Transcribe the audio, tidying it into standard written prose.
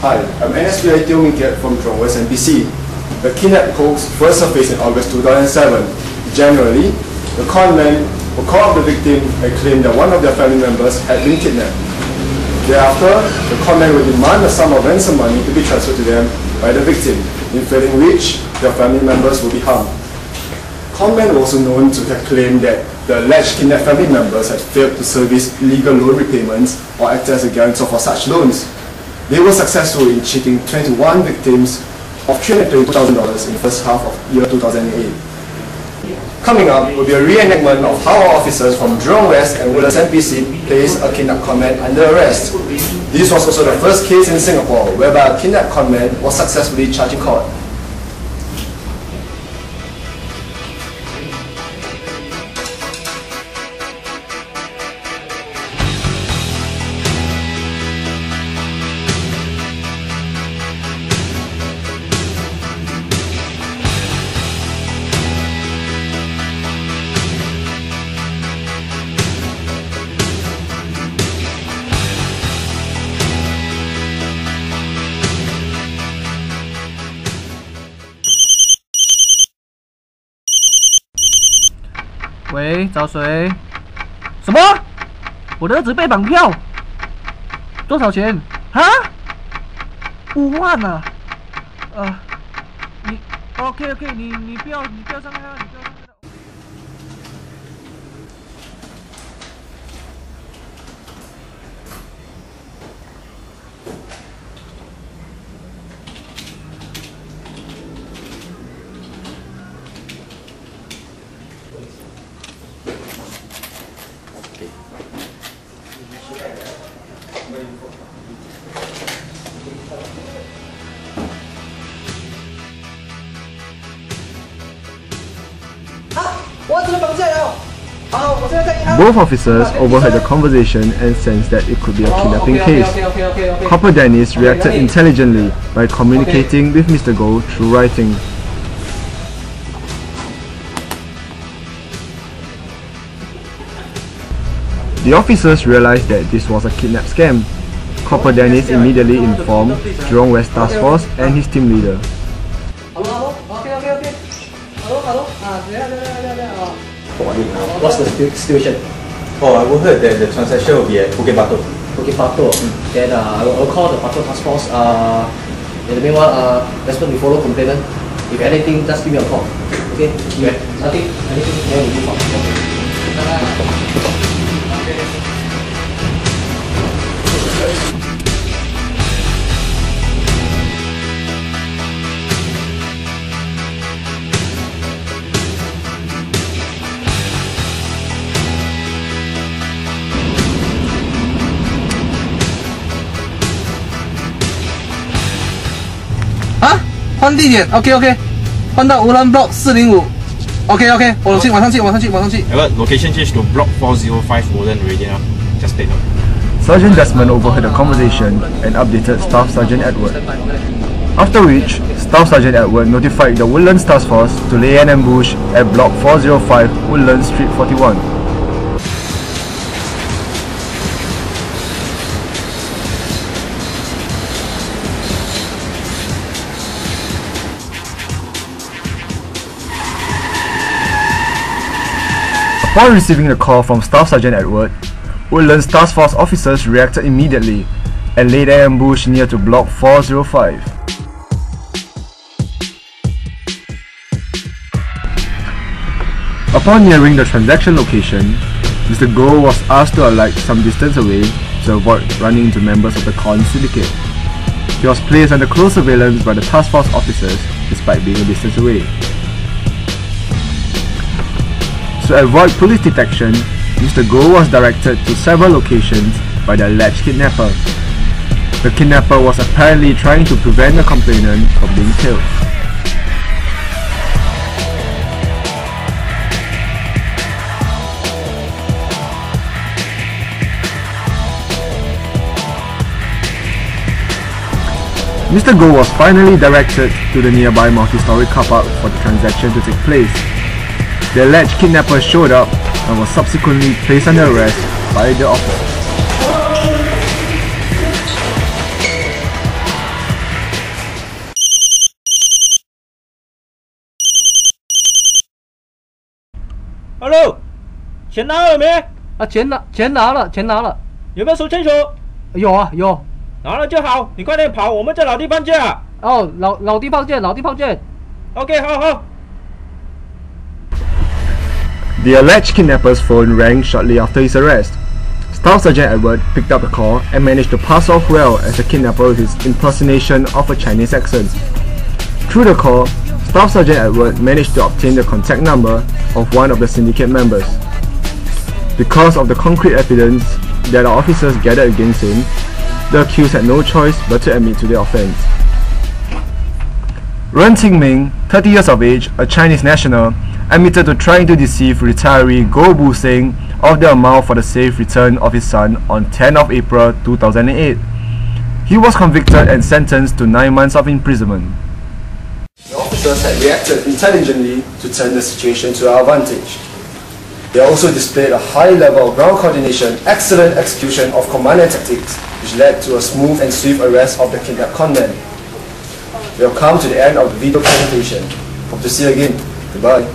Hi, I'm NSPI Teo Min Kiat from Jurong West NPC. The kidnap hoax first surfaced in August 2007. Generally, the conmen will call up the victim and claim that one of their family members had been kidnapped. Thereafter, the conmen will demand a sum of ransom money to be transferred to them by the victim, in failing which their family members will be harmed. Conmen were also known to have claimed that the alleged kidnapped family members had failed to service legal loan repayments or act as a guarantor for such loans. They were successful in cheating 21 victims of $322,000 in the first half of year 2008. Coming up will be a reenactment of how our officers from Jurong West and Woodlands NPC placed a kidnapped conman under arrest. This was also the first case in Singapore whereby a kidnapped conman was successfully charged in court.喂，找谁？什么？我的儿子被绑票？多少钱？啊？5万啊！你 OK， 你不要上来啊！你不要上来啊！ Both officers overheard the conversation and sensed that it could be a kidnapping case. Corporal Dennis reacted intelligently by communicating with Mr. Goh through writing. The officers realized that this was a kidnap scam. Corporal Dennis immediately informed Jurong West Task Force and his team leader. What's the situation? Oh, I overheard that the transaction will be at Bukit Batok. Bukit Batok. Then I'll call the Batok Task Force. In the meanwhile, respond to follow complainant. If anything, just give me a call. Okay? Yeah. Anything, then we move on. Ah? 换地点 ，OK， 换到Ulan Block 405，OK， 我晚上去。Location change to Block 405 Woodland already now. Just take note. Sergeant Desmond overheard the conversation and updated Staff Sergeant Edward. After which, Staff Sergeant Edward notified the Woodlands Task Force to lay an ambush at Block 405 Woodlands Street 41. Upon receiving the call from Staff Sergeant Edward, Woodlands Task Force officers reacted immediately and laid an ambush near to Block 405. Upon nearing the transaction location, Mr. Goh was asked to alight some distance away to avoid running into members of the con syndicate. He was placed under close surveillance by the task force officers despite being a distance away. To avoid police detection, Mr. Goh was directed to several locations by the alleged kidnapper. The kidnapper was apparently trying to prevent the complainant from being killed. Mr. Goh was finally directed to the nearby multi-story car park for the transaction to take place. The alleged kidnapper showed up and was subsequently placed under arrest by the officers. Hello，钱拿了没？啊，钱拿了，有没有数清楚？有啊有。拿了就好，你快点跑，我们在老地方见啊。哦，老地方见。OK， 好。 The alleged kidnapper's phone rang shortly after his arrest. Staff Sergeant Edward picked up the call and managed to pass off well as the kidnapper with his impersonation of a Chinese accent. Through the call, Staff Sergeant Edward managed to obtain the contact number of one of the syndicate members. Because of the concrete evidence that our officers gathered against him, the accused had no choice but to admit to the offence. Ren Qingming, 30 years of age, a Chinese national, admitted to trying to deceive retiree Goh Bu Seng of the amount for the safe return of his son on 10th of April 2008. He was convicted and sentenced to 9 months of imprisonment. The officers had reacted intelligently to turn the situation to our advantage. They also displayed a high level of ground coordination, excellent execution of command and tactics, which led to a smooth and swift arrest of the kidnapped conman. We have come to the end of the video presentation. Hope to see you again. Goodbye.